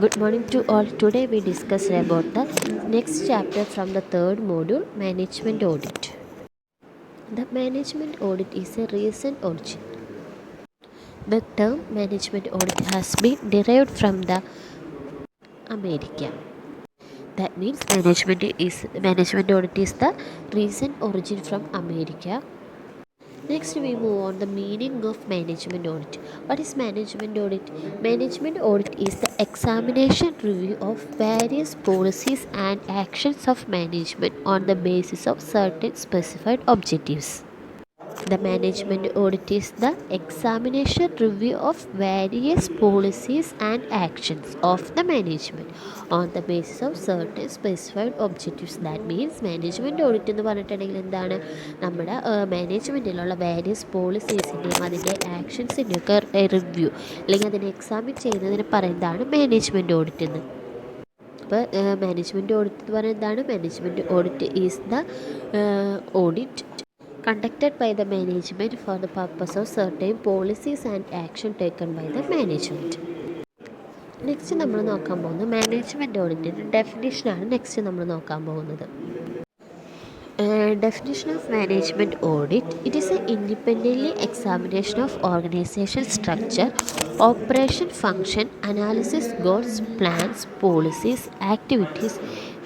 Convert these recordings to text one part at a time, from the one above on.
Good morning to all. Today we discuss about the next chapter from the third module, Management Audit. The Management Audit is a recent origin. The term Management Audit has been derived from the America. That means Management Audit is the recent origin from America. Next, we move on the meaning of management audit. What is management audit? Management audit is the examination review of various policies and actions of management on the basis of certain specified objectives. The management audit is the examination review of various policies and actions of the management on the basis of certain specified objectives. That means management audit എന്ന് പറഞ്ഞിട്ടുണ്ടെങ്കിൽ എന്താണ്, നമ്മുടെ മാനേജ്മെൻറ്റിലുള്ള various പോളിസീസിൻ്റെയും അതിൻ്റെ ആക്ഷൻസിൻ്റെയും ഒക്കെ review അല്ലെങ്കിൽ അതിനെ examine ചെയ്യുന്നതിന് പറയുന്നതാണ് മാനേജ്മെൻറ്റ് ഓഡിറ്റ് എന്ന്. അപ്പോൾ മാനേജ്മെൻറ്റ് ഓഡിറ്റ് എന്ന് പറയുന്നത് എന്താണ്? Management audit is the audit conducted by the management for the purpose of certain policies and action taken by the management. Next നമ്മൾ നോക്കാൻ പോകുന്നത് മാനേജ്മെൻറ്റ് ഓഡിറ്റിൻ്റെ ഡെഫിനിഷനാണ്. നെക്സ്റ്റ് നമ്മൾ നോക്കാൻ പോകുന്നത് definition of management audit. It is an independently examination of organization structure, operation function, analysis, goals, plans, policies, activities,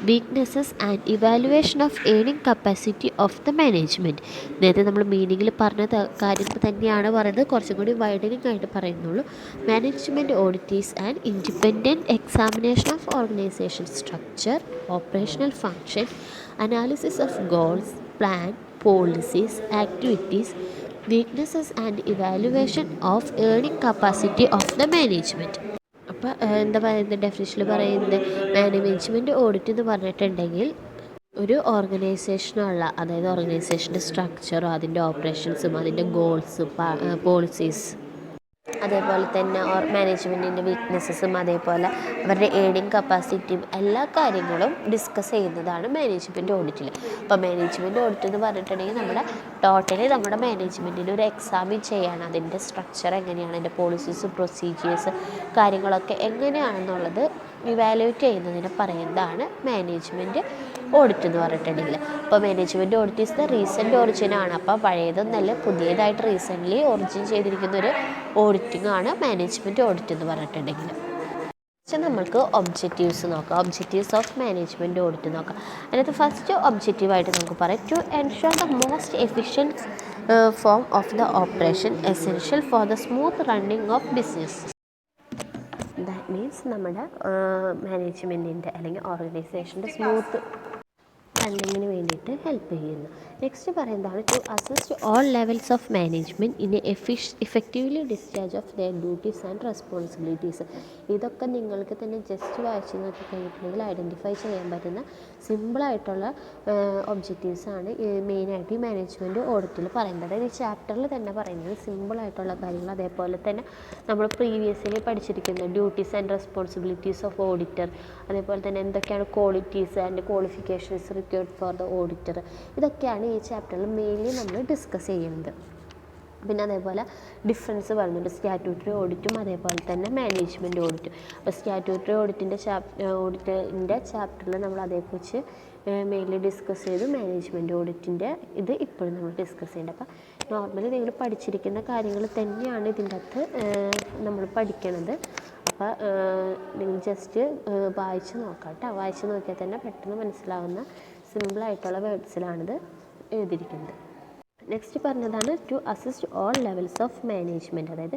weaknesses and evaluation of earning capacity of the management. നേരത്തെ നമ്മൾ മീനിങ്ങിൽ പറഞ്ഞ കാര്യം തന്നെയാണ് പറയുന്നത്, കുറച്ചും കൂടി വൈഡനിങ് ആയിട്ട് പറയുന്നുള്ളൂ. Management audit is an independent examination of organisation structure, operational function, analysis of goals, plan, policies, activities, weaknesses and evaluation of earning capacity of the management. അപ്പോൾ എന്താ പറയുന്നത്, ഡെഫിനിഷനിൽ പറയുന്നത് മാനേജ്മെൻറ്റ് ഓഡിറ്റ് എന്ന് പറഞ്ഞിട്ടുണ്ടെങ്കിൽ ഒരു ഓർഗനൈസേഷനുള്ള, അതായത് ഓർഗനൈസേഷൻ്റെ സ്ട്രക്ചറും അതിൻ്റെ ഓപ്പറേഷൻസും അതിൻ്റെ ഗോൾസും പോളിസീസ്, അതേപോലെ തന്നെ മാനേജ്മെൻറ്റിൻ്റെ വീക്ക്നെസ്സസും അതേപോലെ അവരുടെ ഏർണിംഗ് കപ്പാസിറ്റിയും എല്ലാ കാര്യങ്ങളും ഡിസ്കസ് ചെയ്യുന്നതാണ് മാനേജ്മെൻറ്റ് ഓഡിറ്റിൽ. അപ്പോൾ മാനേജ്മെൻറ്റ് ഓഡിറ്റ് എന്ന് പറഞ്ഞിട്ടുണ്ടെങ്കിൽ നമ്മുടെ മാനേജ്മെൻറ്റിന് ഒരു എക്സാമിൻ ചെയ്യാണ്. അതിൻ്റെ സ്ട്രക്ചർ എങ്ങനെയാണ്, അതിൻ്റെ പോളിസീസ്, പ്രൊസീജിയേഴ്സ്, കാര്യങ്ങളൊക്കെ എങ്ങനെയാണെന്നുള്ളത് ഇവാലുവേറ്റ് ചെയ്യുന്നതിന് പറയുന്നതാണ് മാനേജ്മെൻറ്റ് ഓഡിറ്റ് എന്ന് പറഞ്ഞിട്ടുണ്ടെങ്കിൽ. അപ്പോൾ management audit is the recent ഒറിജിനാണ്. അപ്പോൾ പഴയതൊന്നല്ല, പുതിയതായിട്ട് റീസെൻ്റ്ലി ഒറിജിൻ ചെയ്തിരിക്കുന്ന ഒരു ഓഡിറ്റിംഗ് ആണ് മാനേജ്മെൻറ്റ് ഓഡിറ്റ് എന്ന് പറഞ്ഞിട്ടുണ്ടെങ്കിൽ. പക്ഷേ നമ്മൾക്ക് ഒബ്ജക്റ്റീവ്സ് നോക്കാം. ഒബ്ജക്റ്റീവ്സ് ഓഫ് മാനേജ്മെൻറ്റ് ഓഡിറ്റ് നോക്കാം. അതിനകത്ത് ഫസ്റ്റ് ഒബ്ജക്റ്റീവായിട്ട് നമുക്ക് പറയാം, to ensure the most efficient form of the operation essential for the smooth running of business. That means നമ്മുടെ മാനേജ്മെൻറ്റിൻ്റെ അല്ലെങ്കിൽ ഓർഗനൈസേഷൻ്റെ സ്മൂത്ത് റണ്ണിങ്ങിന് വേണ്ടിയിട്ട് ഹെൽപ്പ് ചെയ്യുന്നു. നെക്സ്റ്റ് പറയുന്നതാണ് to assist all levels of management in effectively discharge of their duties and responsibilities. ഇതൊക്കെ നിങ്ങൾക്ക് തന്നെ just വായിച്ച് നോക്കി കഴിഞ്ഞിട്ടുണ്ടെങ്കിൽ ഐഡൻറ്റിഫൈ ചെയ്യാൻ പറ്റുന്ന സിമ്പിളായിട്ടുള്ള ഒബ്ജക്റ്റീവ്സാണ് മെയിനായിട്ട് ഈ മാനേജ്മെൻറ്റ് ഓഡിറ്റിൽ പറയുന്നത്. അതായത് ഈ ചാപ്റ്ററിൽ തന്നെ പറയുന്നത് സിമ്പിളായിട്ടുള്ള കാര്യങ്ങൾ, അതേപോലെ തന്നെ നമ്മൾ പ്രീവിയസ്ലി പഠിച്ചിരിക്കുന്ന duties and responsibilities of auditor, അതേപോലെ തന്നെ എന്തൊക്കെയാണ് qualities and qualifications required for the auditor, ഇതൊക്കെയാണ് ഈ ചാപ്റ്ററിൽ മെയിൻലി നമ്മൾ ഡിസ്കസ് ചെയ്യുന്നത്. പിന്നെ അതേപോലെ ഡിഫറൻസ് പറയുന്നുണ്ട് സ്റ്റാറ്റ്യൂട്ടറി ഓഡിറ്റും അതേപോലെ തന്നെ മാനേജ്മെൻറ്റ് ഓഡിറ്റും. അപ്പോൾ സ്റ്റാറ്റ്യൂട്ടറി ഓഡിറ്റിൻ്റെ ചാപ്റ്ററിൽ നമ്മൾ അതേക്കുറിച്ച് മെയിൻലി ഡിസ്കസ് ചെയ്തു. മാനേജ്മെൻറ്റ് ഓഡിറ്റിൻ്റെ ഇത് ഇപ്പോഴും നമ്മൾ ഡിസ്കസ് ചെയ്യുന്നുണ്ട്. അപ്പോൾ നോർമലി നിങ്ങൾ പഠിച്ചിരിക്കുന്ന കാര്യങ്ങൾ തന്നെയാണ് ഇതിൻ്റെ അകത്ത് നമ്മൾ പഠിക്കണത്. അപ്പോൾ നിങ്ങൾ ജസ്റ്റ് വായിച്ച് നോക്കാം കേട്ടോ. വായിച്ച് നോക്കിയാൽ തന്നെ പെട്ടെന്ന് മനസ്സിലാവുന്ന സിമ്പിളായിട്ടുള്ള വേർഡ്സിലാണിത് എഴുതിയിരിക്കുന്നത്. നെക്സ്റ്റ് പറഞ്ഞതാണ് to assist all levels of management. അതായത്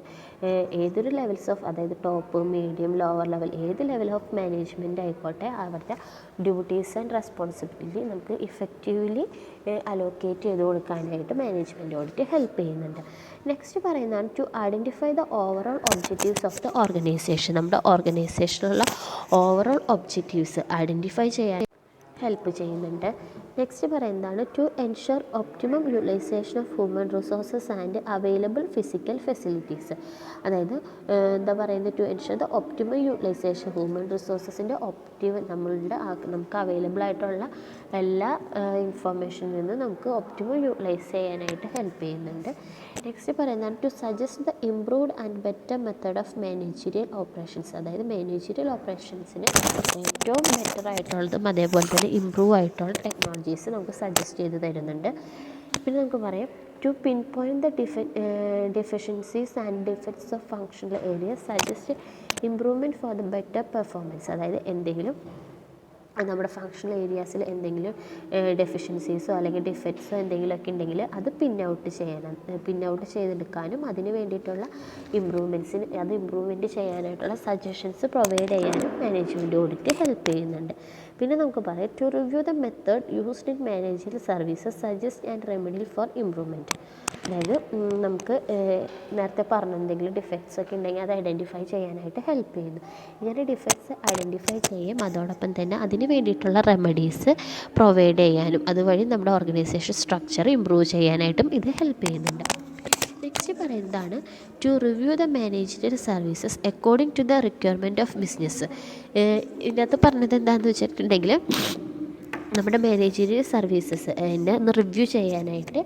ഏതൊരു ലെവൽസ് ഓഫ്, അതായത് ടോപ്പ്, മീഡിയം, ലോവർ ലെവൽ, ഏത് ലെവൽ ഓഫ് മാനേജ്മെൻറ്റ് ആയിക്കോട്ടെ അവരുടെ ഡ്യൂട്ടീസ് ആൻഡ് റെസ്പോൺസിബിലിറ്റി നമുക്ക് ഇഫക്റ്റീവ്ലി അലോക്കേറ്റ് ചെയ്ത് കൊടുക്കാനായിട്ട് മാനേജ്മെൻറ്റ് ഓഡിറ്റ് ഹെൽപ്പ് ചെയ്യുന്നുണ്ട്. നെക്സ്റ്റ് പറയുന്നതാണ് to identify the overall objectives of the organisation. നമ്മുടെ ഓർഗനൈസേഷനുള്ള ഓവറോൾ ഒബ്ജക്റ്റീവ്സ് ഐഡൻറ്റിഫൈ ചെയ്യാൻ ഹെൽപ്പ് ചെയ്യുന്നുണ്ട്. നെക്സ്റ്റ് പറയുന്നതാണ് to ensure optimum utilisation of human resources and available physical facilities. അതായത് എന്താ പറയുന്നത്, to ensure the optimum utilisation human റിസോഴ്സസിൻ്റെ നമുക്ക് അവൈലബിൾ ആയിട്ടുള്ള എല്ലാ ഇൻഫർമേഷനിൽ നിന്ന് നമുക്ക് ഒപ്റ്റിമം യൂട്ടിലൈസ് ചെയ്യാനായിട്ട് ഹെൽപ്പ് ചെയ്യുന്നുണ്ട്. നെക്സ്റ്റ് പറയുന്നതാണ് to suggest the improved and better method of managerial operations. അതായത് മാനേജീരിയൽ ഓപ്പറേഷൻസിന് ഏറ്റവും ബെറ്റർ ആയിട്ടുള്ളതും അതേപോലെ തന്നെ ഇമ്പ്രൂവ് ആയിട്ടുള്ള ടെക്നോളജീസ് നമുക്ക് സജസ്റ്റ് ചെയ്ത് തരുന്നുണ്ട്. പിന്നെ നമുക്ക് പറയാം to pinpoint the deficiencies and defects of functional area suggest improvement for the better performance. അതായത് എന്തെങ്കിലും നമ്മുടെ ഫങ്ഷണൽ ഏരിയാസിൽ എന്തെങ്കിലും ഡെഫിഷ്യൻസീസോ അല്ലെങ്കിൽ ഡിഫക്ട്സോ എന്തെങ്കിലുമൊക്കെ ഉണ്ടെങ്കിൽ അത് പിൻ ഔട്ട് ചെയ്തെടുക്കാനും അതിന് വേണ്ടിയിട്ടുള്ള ഇമ്പ്രൂവ്മെൻറ്റ് ചെയ്യാനായിട്ടുള്ള സജഷൻസ് പ്രൊവൈഡ് ചെയ്യാനും മാനേജ്മെൻറ്റ് ഓഡിറ്റ് ഹെൽപ്പ് ചെയ്യുന്നുണ്ട്. പിന്നെ നമുക്ക് പറയാം to review the method used in managerial services suggest and remedial for improvement. അതായത് നമുക്ക് നേരത്തെ പറഞ്ഞ എന്തെങ്കിലും ഡിഫക്ട്സ് ഒക്കെ ഉണ്ടെങ്കിൽ അത് ഐഡൻറ്റിഫൈ ചെയ്യാനായിട്ട് ഹെൽപ്പ് ചെയ്യുന്നു. ഇങ്ങനെ ഡിഫക്ട്സ് ഐഡൻറ്റിഫൈ ചെയ്യും അതോടൊപ്പം തന്നെ അതിന് വേണ്ടിയിട്ടുള്ള റെമഡീസ് പ്രൊവൈഡ് ചെയ്യാനും അതുവഴി നമ്മുടെ ഓർഗനൈസേഷൻ സ്ട്രക്ചർ ഇമ്പ്രൂവ് ചെയ്യാനായിട്ടും ഇത് ഹെൽപ്പ് ചെയ്യുന്നുണ്ട്. നെക്സ്റ്റ് പറയുന്നതാണ് to review the managerial services according to the requirement of business. ഇതിനകത്ത് പറഞ്ഞത് എന്താണെന്ന് വെച്ചിട്ടുണ്ടെങ്കിൽ നമ്മുടെ മാനേജറിയൽ സർവീസസ് ഒന്ന് റിവ്യൂ ചെയ്യാനായിട്ട്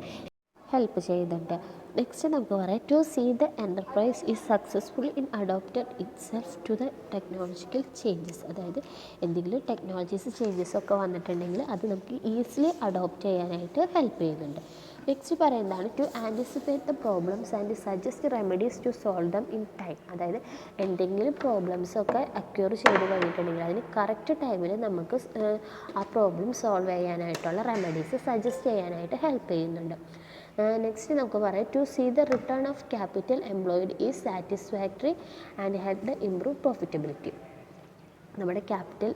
ഹെൽപ്പ് ചെയ്യുന്നുണ്ട്. നെക്സ്റ്റ് നമുക്ക് പറയാം to see the enterprise is successful in adopted it self to the technological changes. അതായത് എന്തെങ്കിലും ടെക്നോളജീസ് ചേഞ്ചസ് ഒക്കെ വന്നിട്ടുണ്ടെങ്കിൽ അത് നമുക്ക് ഈസിലി അഡോപ്റ്റ് ചെയ്യാനായിട്ട് ഹെൽപ്പ് ചെയ്യുന്നുണ്ട്. നെക്സ്റ്റ് പറയുന്നതാണ് to anticipate the problems and suggest remedies to solve them in time. അതായത് എന്തെങ്കിലും പ്രോബ്ലംസൊക്കെ അക്യൂർ ചെയ്ത് കഴിഞ്ഞിട്ടുണ്ടെങ്കിൽ അതിന് കറക്റ്റ് ടൈമിൽ നമുക്ക് ആ പ്രോബ്ലം സോൾവ് ചെയ്യാനായിട്ടുള്ള റെമഡീസ് സജസ്റ്റ് ചെയ്യാനായിട്ട് ഹെൽപ്പ് ചെയ്യുന്നുണ്ട്. നെക്സ്റ്റ് നമുക്ക് പറയാം to see the return of capital employed is satisfactory and help the improve profitability. നമ്മുടെ ക്യാപിറ്റൽ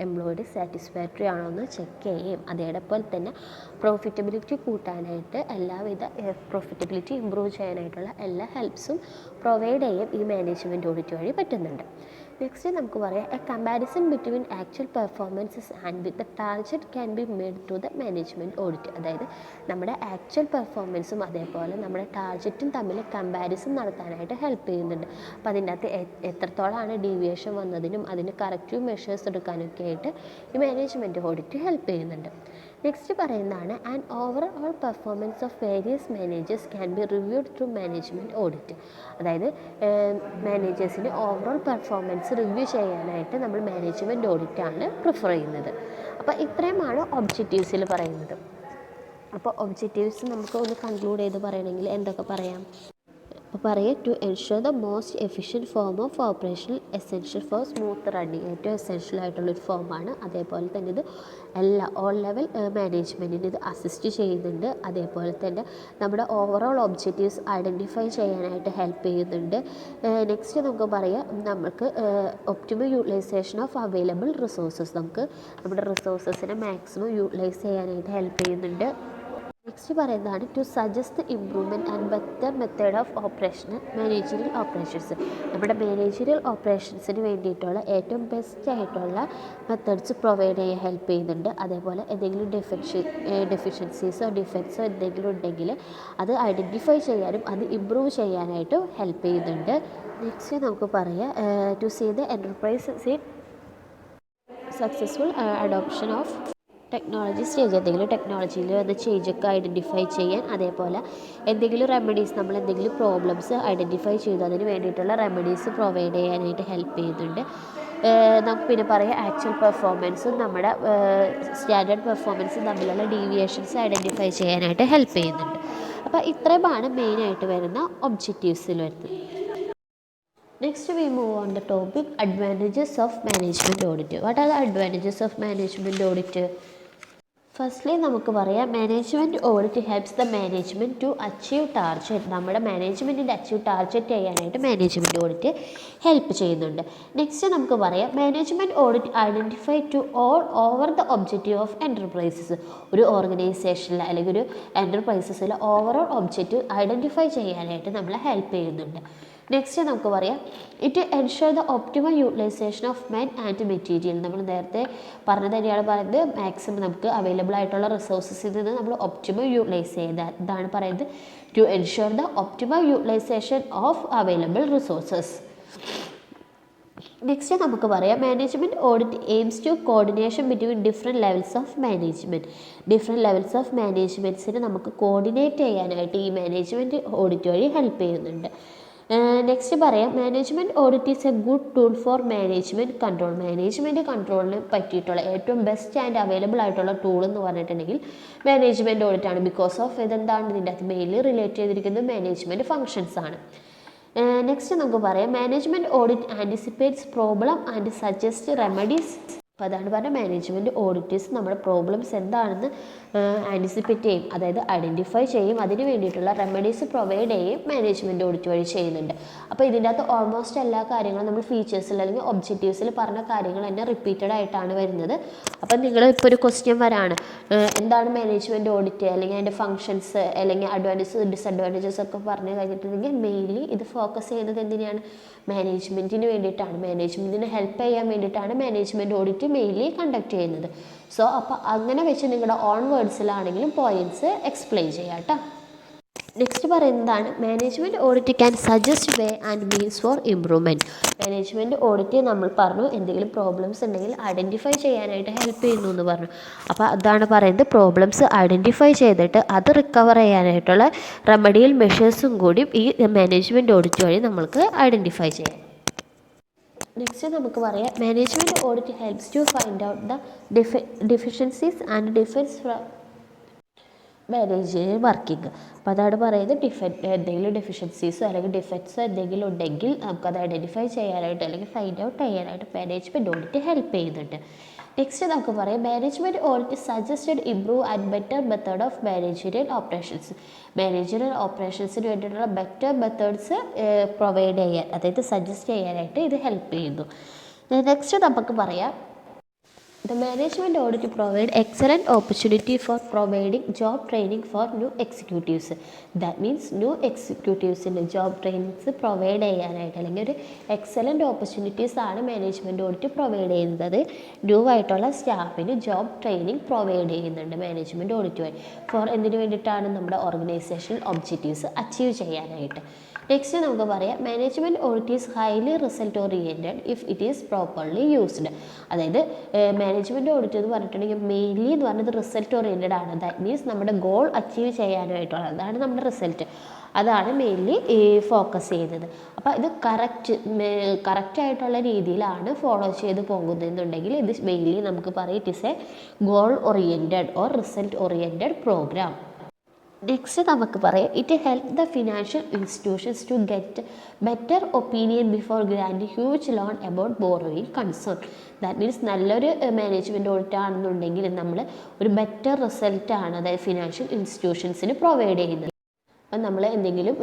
എംപ്ലോയിഡ് സാറ്റിസ്ഫാക്ടറി ആണോ എന്ന് ചെക്ക് ചെയ്യും. അതേപോലെ തന്നെ പ്രോഫിറ്റബിലിറ്റി കൂട്ടാനായിട്ട് പ്രോഫിറ്റബിലിറ്റി ഇമ്പ്രൂവ് ചെയ്യാനായിട്ടുള്ള എല്ലാ ഹെൽപ്സും പ്രൊവൈഡ് ചെയ്യും ഈ മാനേജ്മെൻറ്റ് ഓഡിറ്റ് വഴി പറ്റുന്നുണ്ട്. നെക്സ്റ്റ് നമുക്ക് പറയാം A comparison between actual performances and with the target can be made through the management audit. അതായത് നമ്മുടെ ആക്ച്വൽ പെർഫോമൻസും അതേപോലെ നമ്മുടെ ടാർഗറ്റും തമ്മിൽ കമ്പാരിസൺ നടത്താനായിട്ട് ഹെൽപ്പ് ചെയ്യുന്നുണ്ട്. അപ്പോൾ അതിൻ്റെ അകത്ത് എത്രത്തോളമാണ് ഡീവിയേഷൻ വന്നതിനും അതിന് കറക്റ്റീവ് മെഷേഴ്സ് എടുക്കാനൊക്കെ ആയിട്ട് ഈ മാനേജ്മെൻറ്റ് ഓഡിറ്റ് ഹെൽപ്പ് ചെയ്യുന്നുണ്ട്. നെക്സ്റ്റ് പറയുന്നതാണ് and overall performance of various managers can be reviewed through management audit. അതായത് മാനേജേഴ്സിൻ്റെ ഓവറോൾ പെർഫോമൻസ് റിവ്യൂ ചെയ്യാനായിട്ട് നമ്മൾ മാനേജ്മെൻറ്റ് ഓഡിറ്റാണ് പ്രിഫർ ചെയ്യുന്നത്. അപ്പോൾ ഇത്രയുമാണ് ഒബ്ജക്റ്റീവ്സിൽ പറയുന്നത്. അപ്പോൾ ഒബ്ജക്റ്റീവ്സ് നമുക്ക് ഒന്ന് കൺക്ലൂഡ് ചെയ്ത് പറയണമെങ്കിൽ എന്തൊക്കെ പറയാം? അപ്പോൾ പറയുക to ensure the most efficient form of operational essential for smooth running. ഏറ്റവും എസെൻഷ്യൽ ആയിട്ടുള്ളൊരു ഫോമാണ്. അതേപോലെ തന്നെ ഇത് ഓൾ ലെവൽ മാനേജ്മെൻറ്റിന് ഇത് അസിസ്റ്റ് ചെയ്യുന്നുണ്ട്. അതേപോലെ തന്നെ നമ്മുടെ ഓവറോൾ ഒബ്ജക്റ്റീവ്സ് ഐഡൻറ്റിഫൈ ചെയ്യാനായിട്ട് ഹെൽപ്പ് ചെയ്യുന്നുണ്ട്. നെക്സ്റ്റ് നമുക്ക് പറയാം നമുക്ക് optimum utilisation of available resources. നമുക്ക് നമ്മുടെ റിസോഴ്സസിനെ മാക്സിമം യൂട്ടിലൈസ് ചെയ്യാനായിട്ട് ഹെൽപ്പ് ചെയ്യുന്നുണ്ട്. നെക്സ്റ്റ് പറയുന്നതാണ് to suggest improvement and better method of managerial operations. നമ്മുടെ മാനേജറിയൽ ഓപ്പറേഷൻസിന് വേണ്ടിയിട്ടുള്ള ഏറ്റവും ബെസ്റ്റ് ആയിട്ടുള്ള മെത്തേഡ്സ് പ്രൊവൈഡ് ചെയ്യാൻ ഹെൽപ്പ് ചെയ്യുന്നുണ്ട്. അതേപോലെ എന്തെങ്കിലും ഡെഫിഷ്യൻസീസോ ഡിഫക്ട്സോ എന്തെങ്കിലും ഉണ്ടെങ്കിൽ അത് ഐഡൻറ്റിഫൈ ചെയ്യാനും അത് ഇമ്പ്രൂവ് ചെയ്യാനായിട്ടും ഹെൽപ്പ് ചെയ്യുന്നുണ്ട്. നെക്സ്റ്റ് നമുക്ക് പറയാം to see the enterprise successful adoption of technology stage. എന്തെങ്കിലും ടെക്നോളജിയിൽ വന്ന് ചേഞ്ചൊക്കെ ഐഡൻറ്റിഫൈ ചെയ്യാൻ, അതേപോലെ എന്തെങ്കിലും റെമഡീസ് നമ്മൾ എന്തെങ്കിലും പ്രോബ്ലംസ് ഐഡൻറ്റിഫൈ ചെയ്തു അതിന് വേണ്ടിയിട്ടുള്ള റെമഡീസ് പ്രൊവൈഡ് ചെയ്യാനായിട്ട് ഹെൽപ്പ് ചെയ്യുന്നുണ്ട്. നമുക്ക് പിന്നെ പറയാം ആക്ച്വൽ പെർഫോമൻസും നമ്മുടെ സ്റ്റാൻഡേർഡ് പെർഫോമൻസും തമ്മിലുള്ള ഡീവിയേഷൻസ് ഐഡൻറ്റിഫൈ ചെയ്യാനായിട്ട് ഹെൽപ്പ് ചെയ്യുന്നുണ്ട്. അപ്പോൾ ഇത്രയുമാണ് മെയിനായിട്ട് വരുന്ന ഒബ്ജക്റ്റീവ്സിൽ വരുന്നത്. Next we move on the topic advantages of management audit. What are the advantages of management audit? Firstly നമുക്ക് പറയാം management audit helps the management to achieve target. നമ്മുടെ മാനേജ്മെൻറ്റിൻ്റെ അച്ചീവ് ടാർഗറ്റ് ചെയ്യാനായിട്ട് മാനേജ്മെൻറ്റ് ഓഡിറ്റ് ഹെൽപ്പ് ചെയ്യുന്നുണ്ട്. Next നമുക്ക് പറയാം management audit identify to over the objective of enterprises. ഒരു ഓർഗനൈസേഷനിൽ അല്ലെങ്കിൽ ഒരു എൻ്റർപ്രൈസസിൽ ഓവറോൾ ഒബ്ജക്റ്റീവ് ഐഡൻറ്റിഫൈ ചെയ്യാനായിട്ട് നമ്മളെ ഹെൽപ്പ് ചെയ്യുന്നുണ്ട്. നെക്സ്റ്റ് നമുക്ക് പറയാം it ensure the optimal utilisation of men and material. നമ്മൾ നേരത്തെ പറഞ്ഞത് തന്നെയാണ് പറയുന്നത്, മാക്സിമം നമുക്ക് അവൈലബിൾ ആയിട്ടുള്ള റിസോഴ്സസിൽ നിന്ന് നമ്മൾ ഒപ്റ്റിമൽ യൂട്ടിലൈസ് ചെയ്യുക. ഇതാണ് പറയുന്നത് to ensure the optimal utilisation of available resources. Next നമുക്ക് പറയാം management audit aims to coordination between different levels of management. Different levels of മാനേജ്മെൻറ്റ്സിനെ നമുക്ക് കോർഡിനേറ്റ് ചെയ്യാനായിട്ട് ഈ മാനേജ്മെൻറ്റ് ഓഡിറ്റ് വഴി ഹെൽപ്പ് ചെയ്യുന്നുണ്ട്. നെക്സ്റ്റ് പറയാം management audit is a good tool for management control. Management കൺട്രോളിന് പറ്റിയിട്ടുള്ള ഏറ്റവും ബെസ്റ്റ് ആൻഡ് അവൈലബിൾ ആയിട്ടുള്ള ടൂൾ എന്ന് പറഞ്ഞിട്ടുണ്ടെങ്കിൽ മാനേജ്മെൻറ്റ് ഓഡിറ്റ് ആണ്. ബിക്കോസ് ഓഫ് ഇതെന്താണ്, ഇതിൻ്റെ അകത്ത് മെയിൻലി റിലേറ്റ് ചെയ്തിരിക്കുന്നത് മാനേജ്മെൻറ്റ് ഫങ്ഷൻസ് ആണ്. നെക്സ്റ്റ് നമുക്ക് പറയാം management audit anticipates problem and suggest remedies. അപ്പോൾ അതാണ് പറഞ്ഞാൽ മാനേജ്മെൻറ്റ് ഓഡിറ്റേഴ്സ് നമ്മുടെ പ്രോബ്ലംസ് എന്താണെന്ന് ആൻറ്റിസിപ്പേറ്റ് ചെയ്യും, അതായത് ഐഡൻറ്റിഫൈ ചെയ്യും, അതിന് വേണ്ടിയിട്ടുള്ള റെമഡീസ് പ്രൊവൈഡ് ചെയ്യും മാനേജ്മെൻറ്റ് ഓഡിറ്റ് വഴി ചെയ്യുന്നുണ്ട്. അപ്പോൾ ഇതിൻ്റെ അകത്ത് ഓൾമോസ്റ്റ് എല്ലാ കാര്യങ്ങളും നമ്മൾ ഫീച്ചേഴ്സിൽ അല്ലെങ്കിൽ ഒബ്ജക്റ്റീവ്സിൽ പറഞ്ഞ കാര്യങ്ങൾ തന്നെ റിപ്പീറ്റഡ് ആയിട്ടാണ് വരുന്നത്. അപ്പം നിങ്ങൾ ഇപ്പോൾ ഒരു ക്വസ്റ്റ്യൻ വരാണ് എന്താണ് മാനേജ്മെൻറ്റ് ഓഡിറ്റ്, അല്ലെങ്കിൽ അതിൻ്റെ ഫങ്ഷൻസ് അല്ലെങ്കിൽ അഡ്വാൻറ്റേജസ് ഡിസഡ്വാൻറ്റേജസ് ഒക്കെ പറഞ്ഞു കഴിഞ്ഞിട്ടുണ്ടെങ്കിൽ മെയിൻലി ഇത് ഫോക്കസ് ചെയ്യുന്നത് എന്തിനാണ്, മാനേജ്മെൻറ്റിന് വേണ്ടിയിട്ടാണ്. മാനേജ്മെൻറ്റിന് ഹെൽപ്പ് ചെയ്യാൻ വേണ്ടിയിട്ടാണ് മാനേജ്മെൻറ്റ് ഓഡിറ്റ് മെയിൻലി കണ്ടക്ട് ചെയ്യുന്നത്. സോ അപ്പോൾ അങ്ങനെ വെച്ച് നിങ്ങളുടെ ഓൺ വേർഡ്സിലാണെങ്കിലും പോയിൻറ്റ്സ് എക്സ്പ്ലെയിൻ ചെയ്യാം കേട്ടോ. നെക്സ്റ്റ് പറയുന്നതാണ് management audit can suggest way and means four improvement. Management audit നമ്മൾ പറഞ്ഞു എന്തെങ്കിലും പ്രോബ്ലംസ് ഉണ്ടെങ്കിൽ ഐഡൻറ്റിഫൈ ചെയ്യാനായിട്ട് ഹെൽപ്പ് ചെയ്യുന്നു എന്ന് പറഞ്ഞു. അപ്പോൾ അതാണ് പറയുന്നത് പ്രോബ്ലംസ് ഐഡൻറ്റിഫൈ ചെയ്തിട്ട് അത് റിക്കവർ ചെയ്യാനായിട്ടുള്ള റെമഡിയൽ മെഷേഴ്സും കൂടി ഈ മാനേജ്മെൻറ്റ് ഓഡിറ്റ് വഴി നമ്മൾക്ക് ഐഡൻറ്റിഫൈ ചെയ്യാം. നെക്സ്റ്റ് നമുക്ക് പറയാം management audit helps to find out the deficiencies and defence from managerial working. അപ്പോൾ അതാണ് പറയുന്നത് എന്തെങ്കിലും ഡെഫിഷ്യൻസീസോ അല്ലെങ്കിൽ ഡിഫക്ട്സോ എന്തെങ്കിലും ഉണ്ടെങ്കിൽ നമുക്കത് ഐഡൻറ്റിഫൈ ചെയ്യാനായിട്ട് അല്ലെങ്കിൽ ഫൈൻഡ് ഔട്ട് ചെയ്യാനായിട്ട് മാനേജ്മെൻറ്റ് ഓഡിറ്റ് ഹെൽപ്പ് ചെയ്യുന്നുണ്ട്. നെക്സ്റ്റ് നമുക്ക് പറയാം management audit suggested improve and better method of managerial operations. Managerial ഓപ്പറേഷൻസിന് വേണ്ടിയിട്ടുള്ള ബെറ്റർ മെത്തേഡ്സ് പ്രൊവൈഡ് ചെയ്യാൻ, അതായത് സജസ്റ്റ് ചെയ്യാനായിട്ട് ഇത് ഹെൽപ്പ് ചെയ്യുന്നു. നെക്സ്റ്റ് നമുക്ക് പറയാം The management audit provide excellent opportunity for providing job training for new executives. That means new executives in job trainings provide ചെയ്യാനായിട്ട് അല്ലെങ്കിൽ ഒരു എക്സലൻറ്റ് ഓപ്പർച്യൂണിറ്റീസ് ആണ് മാനേജ്മെൻറ്റ് ഓഡിറ്റ് പ്രൊവൈഡ് ചെയ്യുന്നത്. ന്യൂ ആയിട്ടുള്ള സ്റ്റാഫിന് ജോബ് ട്രെയിനിങ് പ്രൊവൈഡ് ചെയ്യുന്നുണ്ട് management audit വഴി. Four എന്തിനു വേണ്ടിയിട്ടാണ്, നമ്മുടെ ഓർഗനൈസേഷണൽ ഒബ്ജക്റ്റീവ്സ് അച്ചീവ് ചെയ്യാനായിട്ട്. നെക്സ്റ്റ് നമുക്ക് പറയാം management audit is highly result oriented if it is properly used. അതായത് മാനേജ്മെൻറ്റ് ഓഡിറ്റ് എന്ന് പറഞ്ഞിട്ടുണ്ടെങ്കിൽ മെയിൻലി എന്ന് പറഞ്ഞത് റിസൾട്ട് ഓറിയൻറ്റഡ് ആണ്. ദാറ്റ് മീൻസ് നമ്മുടെ ഗോൾ അച്ചീവ് ചെയ്യാനായിട്ടുള്ളതാണ് നമ്മുടെ റിസൾട്ട്, അതാണ് മെയിൻലി ഫോക്കസ് ചെയ്യുന്നത്. അപ്പോൾ ഇത് കറക്റ്റായിട്ടുള്ള രീതിയിലാണ് ഫോളോ ചെയ്ത് പോകുന്നതെന്നുണ്ടെങ്കിൽ ഇത് മെയിൻലി നമുക്ക് പറയാം it is a goal oriented or result oriented programme. Next നമുക്ക് പറയാം it help the financial institutions to get better opinion before grant huge loan about borrowing concern. That means നല്ലൊരു മാനേജ്മെൻറ്റ് ഓഡിറ്റ് ആണെന്നുണ്ടെങ്കിൽ നമ്മൾ ഒരു better റിസൾട്ടാണ് അതായത് financial ഇൻസ്റ്റിറ്റ്യൂഷൻസിന് provide ചെയ്യുന്നത്. അപ്പം നമ്മൾ എന്തെങ്കിലും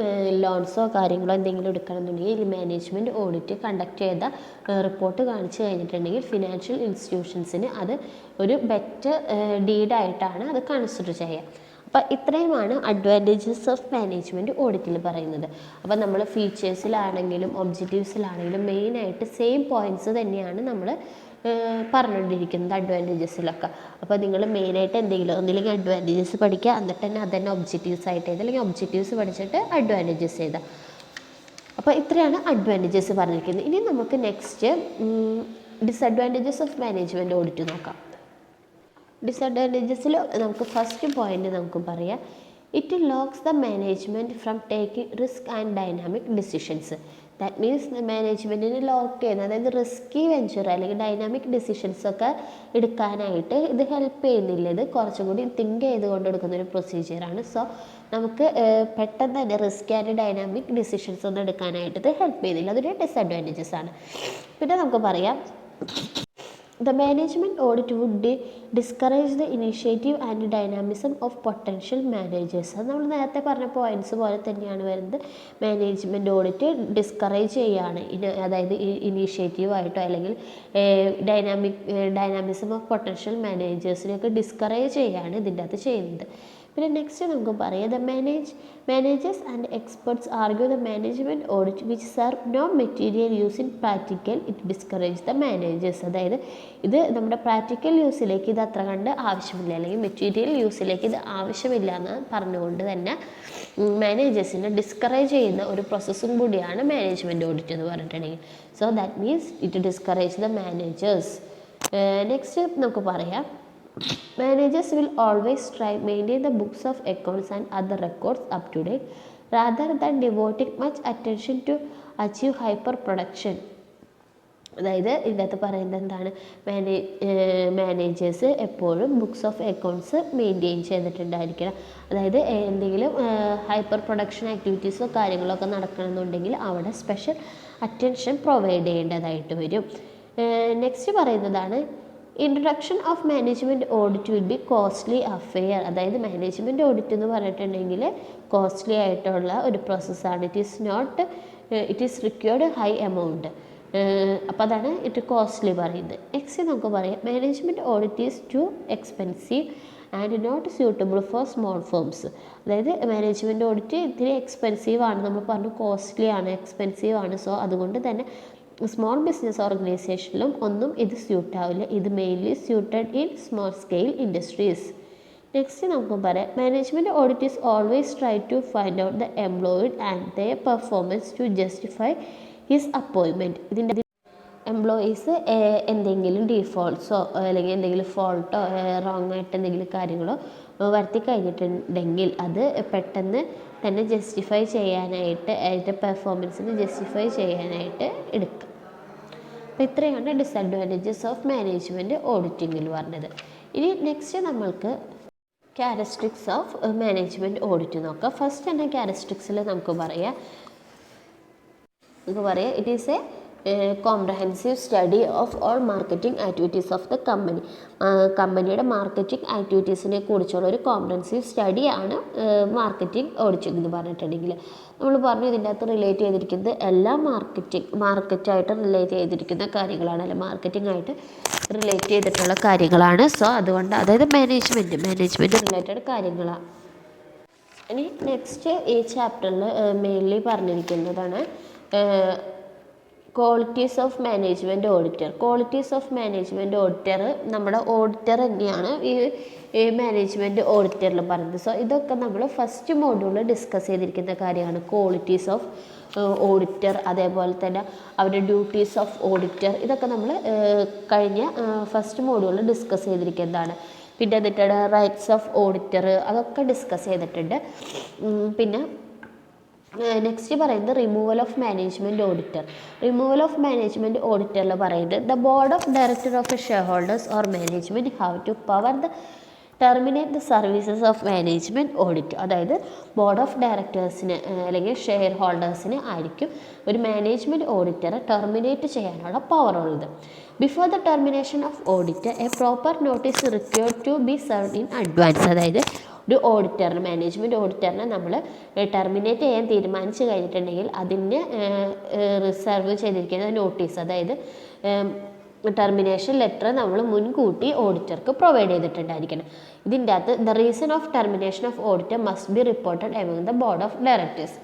ലോൺസോ കാര്യങ്ങളോ എന്തെങ്കിലും എടുക്കണമെന്നുണ്ടെങ്കിൽ ഈ മാനേജ്മെൻറ്റ് ഓഡിറ്റ് കണ്ടക്ട് ചെയ്ത റിപ്പോർട്ട് കാണിച്ചു കഴിഞ്ഞിട്ടുണ്ടെങ്കിൽ ഫിനാൻഷ്യൽ ഇൻസ്റ്റിറ്റ്യൂഷൻസിന് അത് ഒരു ബെറ്റർ ഡീഡായിട്ടാണ് അത് കൺസിഡർ ചെയ്യുക. അപ്പോൾ ഇത്രയുമാണ് അഡ്വാൻറ്റേജസ് ഓഫ് മാനേജ്മെൻറ്റ് ഓഡിറ്റിൽ പറയുന്നത്. അപ്പോൾ നമ്മൾ ഫീച്ചേഴ്സിലാണെങ്കിലും ഒബ്ജക്റ്റീവ്സിലാണെങ്കിലും മെയിനായിട്ട് സെയിം പോയിൻറ്റ്സ് തന്നെയാണ് നമ്മൾ പറഞ്ഞുകൊണ്ടിരിക്കുന്നത് അഡ്വാൻറ്റേജസിലൊക്കെ. അപ്പോൾ നിങ്ങൾ മെയിനായിട്ട് എന്തെങ്കിലും ഒന്നില്ലെങ്കിൽ അഡ്വാൻറ്റേജസ് പഠിക്കുക, എന്നിട്ട് തന്നെ അതന്നെ ഒബ്ജക്റ്റീവ്സ് ആയിട്ട് ചെയ്ത് അല്ലെങ്കിൽ ഒബ്ജക്റ്റീവ്സ് പഠിച്ചിട്ട് അഡ്വാൻറ്റേജസ് ചെയ്താൽ. അപ്പോൾ ഇത്രയാണ് അഡ്വാൻറ്റേജസ് പറഞ്ഞിരിക്കുന്നത്. ഇനി നമുക്ക് next disadvantages of management audit നോക്കാം. ഡിസഡ്വാൻറ്റേജസിൽ നമുക്ക് ഫസ്റ്റ് പോയിന്റ് നമുക്ക് പറയാം it locks the management from taking risk and dynamic decisions. That means മാനേജ്മെൻറ്റിന് ലോക്ക് ചെയ്യുന്നത്, അതായത് റിസ്കി വെഞ്ചർ അല്ലെങ്കിൽ ഡൈനാമിക് ഡിസിഷൻസൊക്കെ എടുക്കാനായിട്ട് ഇത് ഹെൽപ്പ് ചെയ്യുന്നില്ല. ഇത് കുറച്ചും കൂടി തിങ്ക് ചെയ്തുകൊണ്ട് എടുക്കുന്ന ഒരു പ്രൊസീജിയറാണ്. സോ നമുക്ക് പെട്ടെന്ന് തന്നെ റിസ്കി ആൻഡ് ഡൈനാമിക് ഡിസിഷൻസ് ഒന്നും എടുക്കാനായിട്ട് ഇത് ഹെൽപ്പ് ചെയ്യുന്നില്ല. അതൊരു ഡിസഡ്വാൻറ്റേജസ് ആണ്. പിന്നെ നമുക്ക് പറയാം The management audit would discourage the initiative and dynamism of potential managers. അത് നമ്മൾ നേരത്തെ പറഞ്ഞ പോയിൻറ്റ്സ് പോലെ തന്നെയാണ് വരുന്നത്. മാനേജ്മെൻറ്റ് ഓഡിറ്റ് ഡിസ്കറേജ് ചെയ്യുകയാണ്, അതായത് ഇനീഷ്യേറ്റീവായിട്ടോ അല്ലെങ്കിൽ ഡൈനാമിസം ഓഫ് പൊട്ടൻഷ്യൽ മാനേജേഴ്സിനെയൊക്കെ ഡിസ്കറേജ് ചെയ്യുകയാണ് ഇതിൻ്റെ അകത്ത് ചെയ്യുന്നത്. പിന്നെ നെക്സ്റ്റ് നമുക്ക് പറയാം managers and experts argue the management audit which serve no material use in practical it discourage the managers. അതായത് ഇത് നമ്മുടെ പ്രാക്ടിക്കൽ യൂസിലേക്ക് ഇത് അത്ര കണ്ട് ആവശ്യമില്ല, അല്ലെങ്കിൽ മെറ്റീരിയൽ യൂസിലേക്ക് ഇത് ആവശ്യമില്ല എന്ന് പറഞ്ഞുകൊണ്ട് തന്നെ മാനേജേഴ്സിനെ ഡിസ്കറേജ് ചെയ്യുന്ന ഒരു പ്രോസസ്സും കൂടിയാണ് മാനേജ്മെൻറ്റ് ഓഡിറ്റ് എന്ന് പറഞ്ഞിട്ടുണ്ടെങ്കിൽ. So that means it discourage the managers. Next നമുക്ക് പറയാം, managers will always try maintain the books of accounts and other records up to date rather than devoting much attention to achieve hyper production. അതായത് ഇതിനകത്ത് പറയുന്നത് എന്താണ്, managers എപ്പോഴും books of accounts maintain ചെയ്തിട്ടുണ്ടായിരിക്കണം. അതായത് എന്തെങ്കിലും hyper production ആക്ടിവിറ്റീസോ കാര്യങ്ങളൊക്കെ നടക്കണമെന്നുണ്ടെങ്കിൽ അവിടെ special attention provide ചെയ്യേണ്ടതായിട്ട് വരും. നെക്സ്റ്റ് പറയുന്നതാണ്, introduction of management audit will be costly affair. അതായത് മാനേജ്മെൻറ്റ് ഓഡിറ്റ് എന്ന് പറഞ്ഞിട്ടുണ്ടെങ്കിൽ കോസ്റ്റ്ലി ആയിട്ടുള്ള ഒരു പ്രോസസ്സാണ്. It is required high amount. അപ്പോൾ അതാണ് ഇറ്റ് കോസ്റ്റ്ലി പറയുന്നത്. നെക്സ്റ്റ് നമുക്ക് പറയാം, management audit is too expensive and not suitable for small firms. അതായത് മാനേജ്മെൻറ്റ് ഓഡിറ്റ് ഇത്തിരി എക്സ്പെൻസീവ് ആണ്, നമ്മൾ പറഞ്ഞു കോസ്റ്റ്ലി ആണ്, എക്സ്പെൻസീവ് ആണ്. സോ അതുകൊണ്ട് തന്നെ സ്മോൾ ബിസിനസ് ഓർഗനൈസേഷനിലും ഒന്നും ഇത് സ്യൂട്ടാവില്ല. ഇത് mainly suited in small scale industries. Next നമുക്ക് പറയാം, management audit is always try to find out the employed and the performance to justify his appointment. ഇതിൻ്റെ എംപ്ലോയീസ് എന്തെങ്കിലും ഡീഫോൾട്ട്സോ അല്ലെങ്കിൽ എന്തെങ്കിലും ഫോൾട്ടോ റോങ് ആയിട്ട് എന്തെങ്കിലും കാര്യങ്ങളോ വരുത്തി കഴിഞ്ഞിട്ടുണ്ടെങ്കിൽ അത് പെട്ടെന്ന് തന്നെ ജസ്റ്റിഫൈ ചെയ്യാനായിട്ട്, അതിൻ്റെ പെർഫോമൻസിന് ജസ്റ്റിഫൈ ചെയ്യാനായിട്ട് എടുക്കുക. അപ്പോൾ ഇത്രയാണ് ഡിസഡ്വാൻറ്റേജസ് ഓഫ് മാനേജ്മെൻറ്റ് ഓഡിറ്റിങ്ങിൽ പറഞ്ഞത്. ഇനി നെക്സ്റ്റ് നമ്മൾക്ക് ക്യാരക്ടറിസ്റ്റിക്സ് ഓഫ് മാനേജ്മെൻറ്റ് ഓഡിറ്റ് നോക്കാം. ഫസ്റ്റ് തന്നെ ക്യാരക്ടറിസ്റ്റിക്സിൽ നമുക്ക് പറയാം, it is A comprehensive study of all marketing activities of the company. കമ്പനിയുടെ മാർക്കറ്റിംഗ് ആക്ടിവിറ്റീസിനെ കുറിച്ചുള്ള ഒരു കോംപ്രഹെൻസീവ് സ്റ്റഡിയാണ് മാർക്കറ്റിംഗ് ഓഡിറ്റിംഗ് എന്ന് പറഞ്ഞിട്ടുണ്ടെങ്കിൽ. നമ്മൾ പറഞ്ഞു ഇതിൻ്റെ അകത്ത് റിലേറ്റ് ചെയ്തിരിക്കുന്നത് എല്ലാ മാർക്കറ്റായിട്ട് റിലേറ്റ് ചെയ്തിരിക്കുന്ന കാര്യങ്ങളാണ്, അല്ലെ മാർക്കറ്റിംഗ് ആയിട്ട് റിലേറ്റ് ചെയ്തിട്ടുള്ള കാര്യങ്ങളാണ്. സോ അതുകൊണ്ട് അതായത് മാനേജ്മെൻറ്റ് റിലേറ്റഡ് കാര്യങ്ങളാണ്. ഇനി നെക്സ്റ്റ് ഈ ചാപ്റ്ററിൽ മെയിൻലി പറഞ്ഞിരിക്കുന്നതാണ് qualities of management auditor. Qualities of management auditor നമ്മുടെ ഓഡിറ്റർ തന്നെയാണ് ഈ മാനേജ്മെൻറ്റ് ഓഡിറ്ററിൽ പറയുന്നത്. സോ ഇതൊക്കെ നമ്മൾ ഫസ്റ്റ് മോഡ്യൂളിൽ ഡിസ്കസ് ചെയ്തിരിക്കുന്ന കാര്യമാണ്. ക്വാളിറ്റീസ് ഓഫ് ഓഡിറ്റർ, അതേപോലെ തന്നെ അവരുടെ ഡ്യൂട്ടീസ് ഓഫ് ഓഡിറ്റർ, ഇതൊക്കെ നമ്മൾ കഴിഞ്ഞ ഫസ്റ്റ് മോഡ്യൂളിൽ ഡിസ്കസ് ചെയ്തിരിക്കുന്നതാണ്. പിന്നെ എന്നിട്ട് റൈറ്റ്സ് ഓഫ് ഓഡിറ്റർ അതൊക്കെ ഡിസ്കസ് ചെയ്തിട്ടുണ്ട്. പിന്നെ നെക്സ്റ്റ് പറയുന്നത് removal of management auditor. Removal of management ഓഡിറ്ററിൽ പറയുന്നത് the board of director of a share holders or management have to power the terminate the services of management audit. അതായത് board of ഡയറക്ടേഴ്സിന് അല്ലെങ്കിൽ share ഹോൾഡേഴ്സിന് ആയിരിക്കും ഒരു management ഓഡിറ്ററെ terminate ചെയ്യാനുള്ള പവർ ഉള്ളത്. Before the termination of audit a proper notice required to be served in advance. അതായത് ഒരു ഓഡിറ്ററിന്, മാനേജ്മെൻറ്റ് ഓഡിറ്ററിനെ നമ്മൾ ടെർമിനേറ്റ് ചെയ്യാൻ തീരുമാനിച്ചു കഴിഞ്ഞിട്ടുണ്ടെങ്കിൽ അതിന് റിസർവ് ചെയ്തിരിക്കുന്ന നോട്ടീസ്, അതായത് ടെർമിനേഷൻ ലെറ്റർ നമ്മൾ മുൻകൂട്ടി ഓഡിറ്റർക്ക് പ്രൊവൈഡ് ചെയ്തിട്ടുണ്ടായിരിക്കണം. ഇതിൻ്റെ അകത്ത് the reason of termination of auditor must be reported among the board of directors.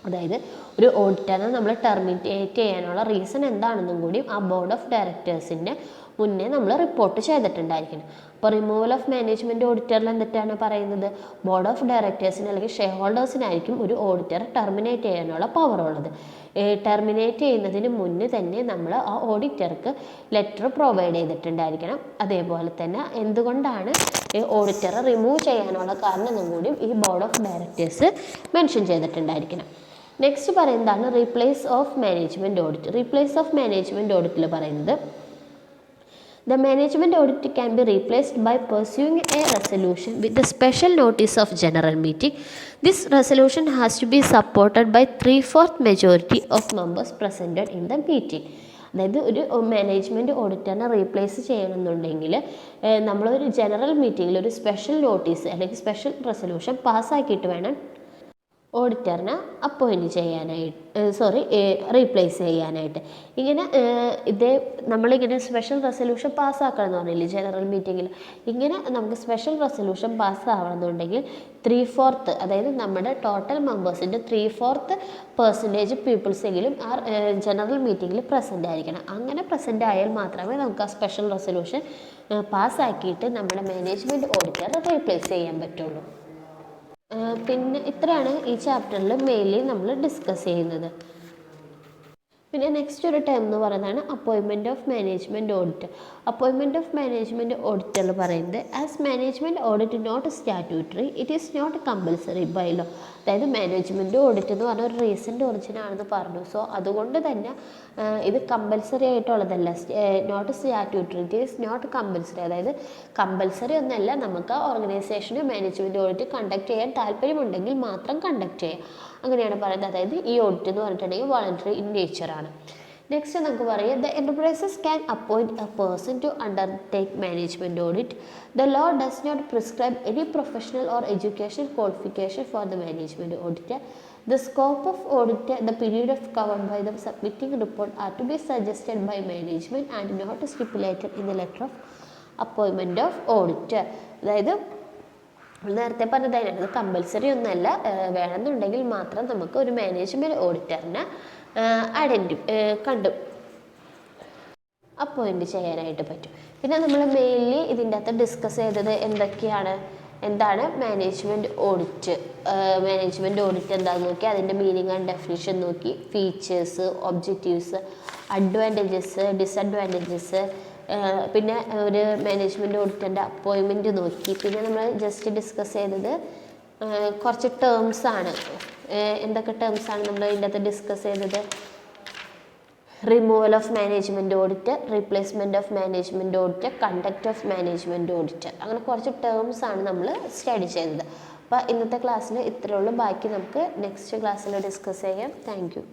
അതായത് ഒരു ഓഡിറ്ററിനെ നമ്മൾ ടെർമിനേറ്റ് ചെയ്യാനുള്ള റീസൺ എന്താണെന്നും കൂടി ആ ബോർഡ് ഓഫ് ഡയറക്ടേഴ്സിൻ്റെ മുന്നേ നമ്മൾ റിപ്പോർട്ട് ചെയ്തിട്ടുണ്ടായിരിക്കണം. അപ്പോൾ റിമൂവൽ ഓഫ് മാനേജ്മെൻറ്റ് ഓഡിറ്ററിൽ എന്തിട്ടാണ് പറയുന്നത്, ബോർഡ് ഓഫ് ഡയറക്ടേഴ്സിന് അല്ലെങ്കിൽ ഷെയർ ഹോൾഡേഴ്സിനായിരിക്കും ഒരു ഓഡിറ്ററെ ടെർമിനേറ്റ് ചെയ്യാനുള്ള പവർ ഉള്ളത്. ടെർമിനേറ്റ് ചെയ്യുന്നതിന് മുന്നേ തന്നെ നമ്മൾ ആ ഓഡിറ്റർക്ക് ലെറ്റർ പ്രൊവൈഡ് ചെയ്തിട്ടുണ്ടായിരിക്കണം. അതേപോലെ തന്നെ എന്തുകൊണ്ടാണ് ഓഡിറ്ററെ റിമൂവ് ചെയ്യാനുള്ള കാരണം എന്നും കൂടി ഈ ബോർഡ് ഓഫ് ഡയറക്ടേഴ്സ് മെൻഷൻ ചെയ്തിട്ടുണ്ടായിരിക്കണം. നെക്സ്റ്റ് പറയുന്നതാണ് replace of management audit. Replace of management ഓഡിറ്റിൽ പറയുന്നത് the management audit can be replaced by pursuing a resolution with a special notice of general meeting. This resolution has to be supported by 3/4 majority of members presented in the meeting. അതായത് ഒരു management ഓഡിറ്ററിനെ replace ചെയ്യണമെന്നുണ്ടെങ്കിൽ നമ്മളൊരു general മീറ്റിങ്ങിൽ ഒരു special notice അല്ലെങ്കിൽ special resolution പാസ്സാക്കിയിട്ട് വേണം ഓഡിറ്ററിനെ appoint ചെയ്യാനായിട്ട് replace ചെയ്യാനായിട്ട്. ഇങ്ങനെ നമ്മളിങ്ങനെ സ്പെഷ്യൽ റെസൊല്യൂഷൻ പാസ്സാക്കണം പറഞ്ഞില്ലേ ജനറൽ മീറ്റിങ്ങിൽ. ഇങ്ങനെ നമുക്ക് സ്പെഷ്യൽ റെസൊല്യൂഷൻ പാസ്സാവണമെന്നുണ്ടെങ്കിൽ 3/4, അതായത് നമ്മുടെ ടോട്ടൽ മെമ്പേഴ്സിൻ്റെ 3/4% പീപ്പിൾസെങ്കിലും ആ ജനറൽ മീറ്റിങ്ങിൽ പ്രസൻ്റ് ആയിരിക്കണം. അങ്ങനെ പ്രസൻ്റ് ആയാൽ മാത്രമേ നമുക്ക് ആ സ്പെഷ്യൽ റെസൊല്യൂഷൻ പാസ്സാക്കിയിട്ട് നമ്മുടെ മാനേജ്മെൻറ്റ് ഓഡിറ്ററെ റീപ്ലേസ് ചെയ്യാൻ പറ്റുള്ളൂ. പിന്നെ ഇത്രയാണ് ഈ ചാപ്റ്ററിൽ മെയിൻലി നമ്മൾ ഡിസ്കസ് ചെയ്യുന്നത്. പിന്നെ നെക്സ്റ്റ് ഒരു ടേം എന്ന് പറയുന്നതാണ് appointment of management audit. Appointment of management auditor പറയുന്നത് as management audit not statutory it is not compulsory by law. അതായത് മാനേജ്മെൻറ്റ് ഓഡിറ്റ് എന്ന് പറഞ്ഞ ഒരു റീസെൻ്റ് ഒറിജിൻ ആണെന്ന് പറഞ്ഞു. സോ അതുകൊണ്ട് തന്നെ ഇത് കമ്പൽസറി ആയിട്ടുള്ളതല്ല, not statutory, it is not compulsory. അതായത് കമ്പൽസറി ഒന്നല്ല, നമുക്ക് ഓർഗനൈസേഷന് മാനേജ്മെൻറ്റ് ഓഡിറ്റ് കണ്ടക്ട് ചെയ്യാൻ താല്പര്യമുണ്ടെങ്കിൽ മാത്രം കണ്ടക്ട് ചെയ്യാം, അങ്ങനെയാണ് പറയുന്നത്. അതായത് ഈ ഓഡിറ്റ് എന്ന് പറഞ്ഞിട്ടുണ്ടെങ്കിൽ വോളണ്ടറി ഇൻ നേച്ചറാണ്. നെക്സ്റ്റ് നമുക്ക് പറയാം the enterprises can appoint a person to undertake management audit. The law does not prescribe any professional or education qualification for the management auditor. The scope of audit, the period of covered by the submitting report are to be suggested by management and not stipulated in the letter of appointment of auditor. അതായത് നേരത്തെ പറഞ്ഞതായിരുന്നു compulsory ഒന്നല്ല, വേണമെന്നുണ്ടെങ്കിൽ മാത്രം നമുക്ക് ഒരു management ഓഡിറ്ററിനെ appoint ചെയ്യാനായിട്ട് പറ്റും. പിന്നെ നമ്മൾ മെയിൻലി ഇതിൻ്റെ അകത്ത് ഡിസ്കസ് ചെയ്തത് എന്താണ് മാനേജ്മെൻറ്റ് ഓഡിറ്റ്. മാനേജ്മെൻറ്റ് ഓഡിറ്റ് എന്താണെന്ന് നോക്കി, അതിൻ്റെ മീനിങ് ആൻഡ് ഡെഫിനിഷൻ നോക്കി, ഫീച്ചേഴ്സ്, ഒബ്ജക്റ്റീവ്സ്, അഡ്വാൻറ്റേജസ്, ഡിസഡ്വാൻറ്റേജസ്, പിന്നെ ഒരു മാനേജ്മെൻറ്റ് ഓഡിറ്ററിൻ്റെ അപ്പോയിൻമെൻറ്റ് നോക്കി. പിന്നെ നമ്മൾ ജസ്റ്റ് ഡിസ്കസ് ചെയ്തത് കുറച്ച് ടേംസാണ്. എന്തൊക്കെ ടേംസാണ് നമ്മൾ ഇതിൻ്റെ അകത്ത് ഡിസ്കസ് ചെയ്തത്? Removal of management audit, replacement of management audit, conduct of management audit, അങ്ങനെ കുറച്ച് ടേംസാണ് നമ്മൾ സ്റ്റഡി ചെയ്തത്. അപ്പോൾ ഇന്നത്തെ ക്ലാസ്സിൽ ഇത്രയേ ഉള്ളൂ. ബാക്കി നമുക്ക് നെക്സ്റ്റ് ക്ലാസ്സിൽ ഡിസ്കസ് ചെയ്യാം. Thank you.